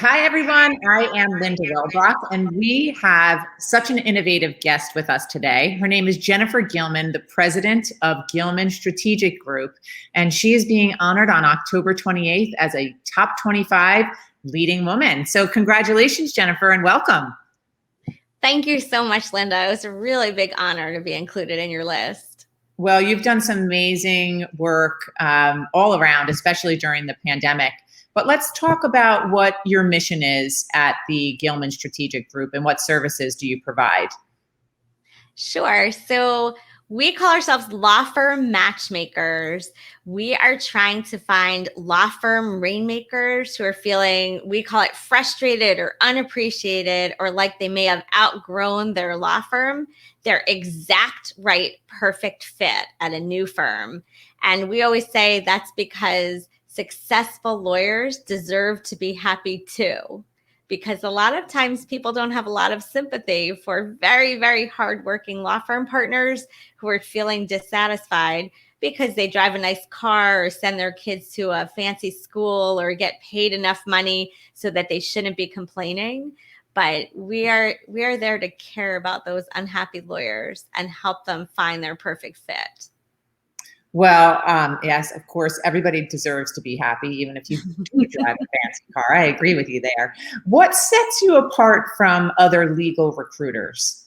Hi, everyone. I am Linda Welbrock, and we have such an innovative guest with us today. Her name is Jennifer Gillman, the president of Gillman Strategic Group, and she is being honored on October 28th as a top 25 leading woman. So congratulations, Jennifer, and welcome. Thank you so much, Linda. It was a really big honor to be included in your list. Well, you've done some amazing work all around, especially during the pandemic. But let's talk about what your mission is at the Gillman Strategic Group and what services do you provide? Sure. So we call ourselves law firm matchmakers. We are trying to find law firm rainmakers who are feeling, we call it frustrated or unappreciated, or like they may have outgrown their law firm, their exact right, perfect fit at a new firm. And we always say that's because successful lawyers deserve to be happy too, because a lot of times people don't have a lot of sympathy for very, very hardworking law firm partners who are feeling dissatisfied because they drive a nice car or send their kids to a fancy school or get paid enough money so that they shouldn't be complaining. But we are there to care about those unhappy lawyers and help them find their perfect fit. Well, yes, of course, everybody deserves to be happy, even if you do drive a fancy car. I agree with you there. What sets you apart from other legal recruiters?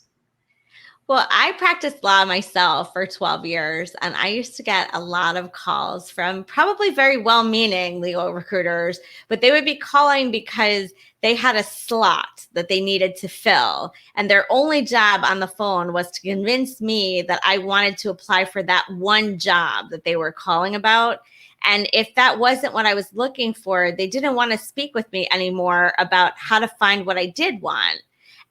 Well, I practiced law myself for 12 years, and I used to get a lot of calls from probably very well-meaning legal recruiters, but they would be calling because they had a slot that they needed to fill, and their only job on the phone was to convince me that I wanted to apply for that one job that they were calling about. And if that wasn't what I was looking for, they didn't want to speak with me anymore about how to find what I did want.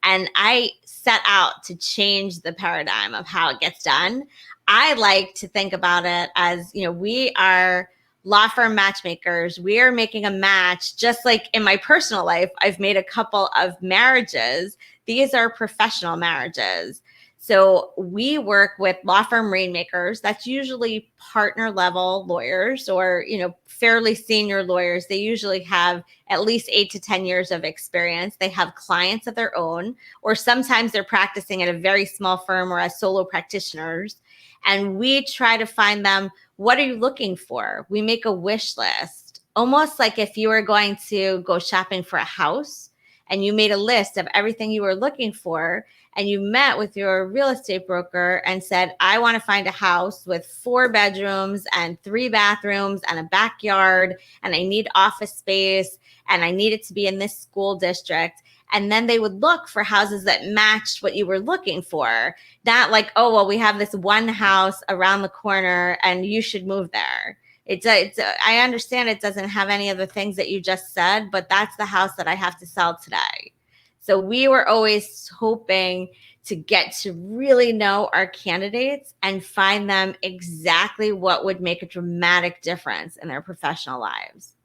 And I set out to change the paradigm of how it gets done. I like to think about it as, we are law firm matchmakers. We are making a match, just like in my personal life, I've made a couple of marriages. These are professional marriages. So we work with law firm rainmakers. That's usually partner level lawyers or, fairly senior lawyers. They usually have at least 8 to 10 years of experience. They have clients of their own, or sometimes they're practicing at a very small firm or as solo practitioners. And we try to find them, what are you looking for? We make a wish list, almost like if you were going to go shopping for a house and you made a list of everything you were looking for, and you met with your real estate broker and said, I want to find a house with 4 bedrooms and 3 bathrooms and a backyard, and I need office space, and I need it to be in this school district. And then they would look for houses that matched what you were looking for. Not like, oh, well, we have this one house around the corner and you should move there. I understand it doesn't have any of the things that you just said, but that's the house that I have to sell today. So we were always hoping to get to really know our candidates and find them exactly what would make a dramatic difference in their professional lives.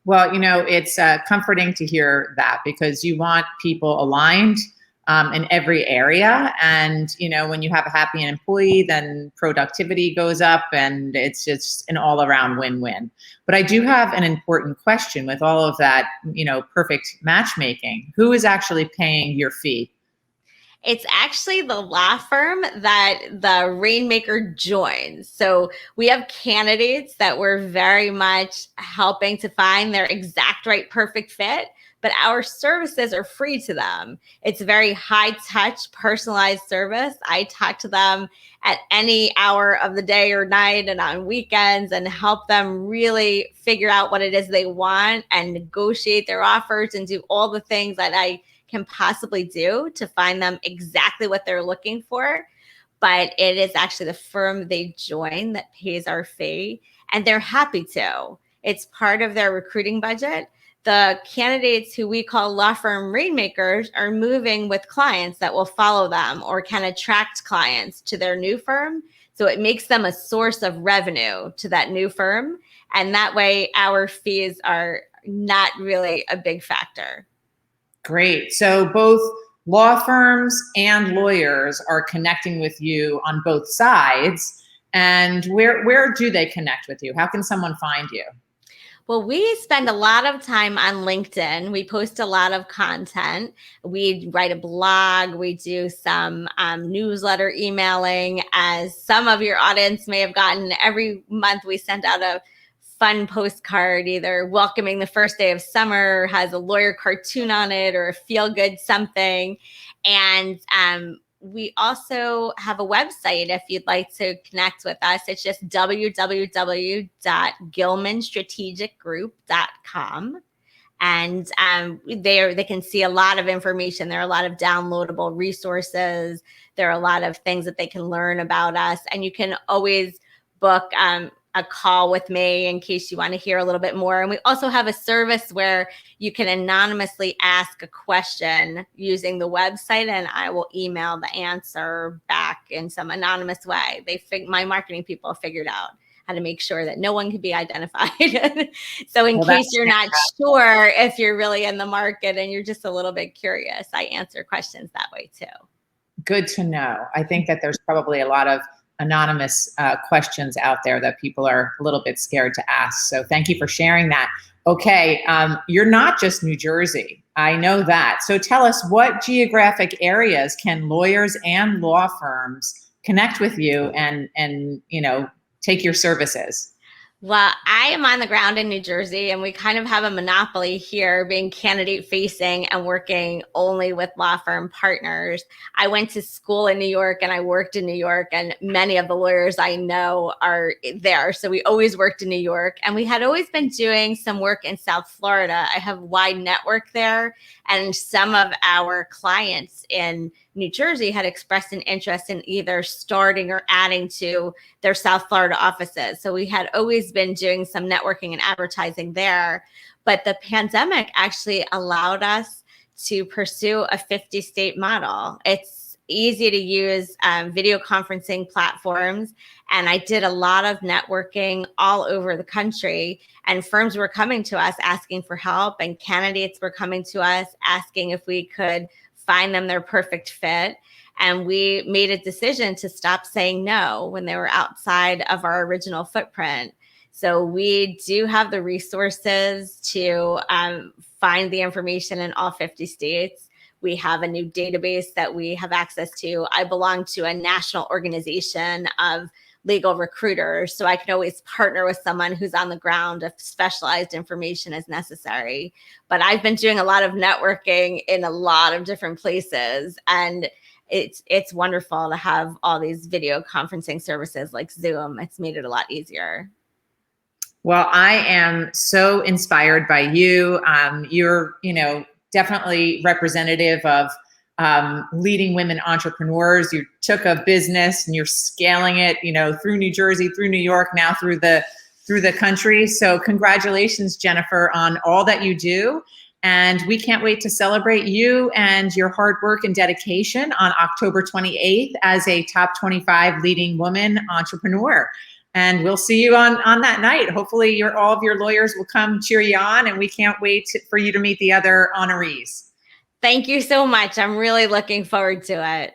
Well, it's comforting to hear that because you want people aligned in every area. And, when you have a happy employee, then productivity goes up and it's just an all around win-win. But I do have an important question with all of that, perfect matchmaking. Who is actually paying your fee? It's actually the law firm that the rainmaker joins. So we have candidates that we're very much helping to find their exact right perfect fit, but our services are free to them. It's a very high touch, personalized service. I talk to them at any hour of the day or night and on weekends and help them really figure out what it is they want and negotiate their offers and do all the things that I can possibly do to find them exactly what they're looking for. But it is actually the firm they join that pays our fee, and they're happy to. It's part of their recruiting budget. The candidates who we call law firm rainmakers are moving with clients that will follow them or can attract clients to their new firm. So it makes them a source of revenue to that new firm. And that way our fees are not really a big factor. Great. So both law firms and lawyers are connecting with you on both sides. And where do they connect with you? How can someone find you? Well, we spend a lot of time on LinkedIn. We post a lot of content. We write a blog. We do some newsletter emailing. As some of your audience may have gotten, every month we send out a fun postcard, either welcoming the first day of summer, has a lawyer cartoon on it, or a feel good something. And we also have a website if you'd like to connect with us. It's just www.gillmanstrategicgroup.com. And they can see a lot of information. There are a lot of downloadable resources. There are a lot of things that they can learn about us. And you can always book a call with me in case you want to hear a little bit more. And we also have a service where you can anonymously ask a question using the website, and I will email the answer back in some anonymous way. My marketing people figured out how to make sure that no one can be identified. So in case you're not sure if you're really in the market and you're just a little bit curious, I answer questions that way too. Good to know. I think that there's probably a lot of anonymous questions out there that people are a little bit scared to ask. So thank you for sharing that. Okay, you're not just New Jersey. I know that. So tell us, what geographic areas can lawyers and law firms connect with you and take your services? Well, I am on the ground in New Jersey, and we kind of have a monopoly here, being candidate facing and working only with law firm partners. I went to school in New York and I worked in New York, and many of the lawyers I know are there. So we always worked in New York, and we had always been doing some work in South Florida. I have a wide network there, and some of our clients in New Jersey had expressed an interest in either starting or adding to their South Florida offices. So we had always been doing some networking and advertising there. But the pandemic actually allowed us to pursue a 50-state model. It's easy to use video conferencing platforms. And I did a lot of networking all over the country, and firms were coming to us asking for help, and candidates were coming to us asking if we could find them their perfect fit. And we made a decision to stop saying no when they were outside of our original footprint. So we do have the resources to find the information in all 50 states. We have a new database that we have access to. I belong to a national organization of legal recruiters, so I can always partner with someone who's on the ground if specialized information is necessary. But I've been doing a lot of networking in a lot of different places, and it's wonderful to have all these video conferencing services like Zoom. It's made it a lot easier. Well, I am so inspired by you. You're, definitely representative of leading women entrepreneurs. You took a business and you're scaling it, through New Jersey, through New York, now through the country. So congratulations, Jennifer, on all that you do. And we can't wait to celebrate you and your hard work and dedication on October 28th as a top 25 leading woman entrepreneur. And we'll see you on that night. Hopefully all of your lawyers will come cheer you on, and we can't wait for you to meet the other honorees. Thank you so much. I'm really looking forward to it.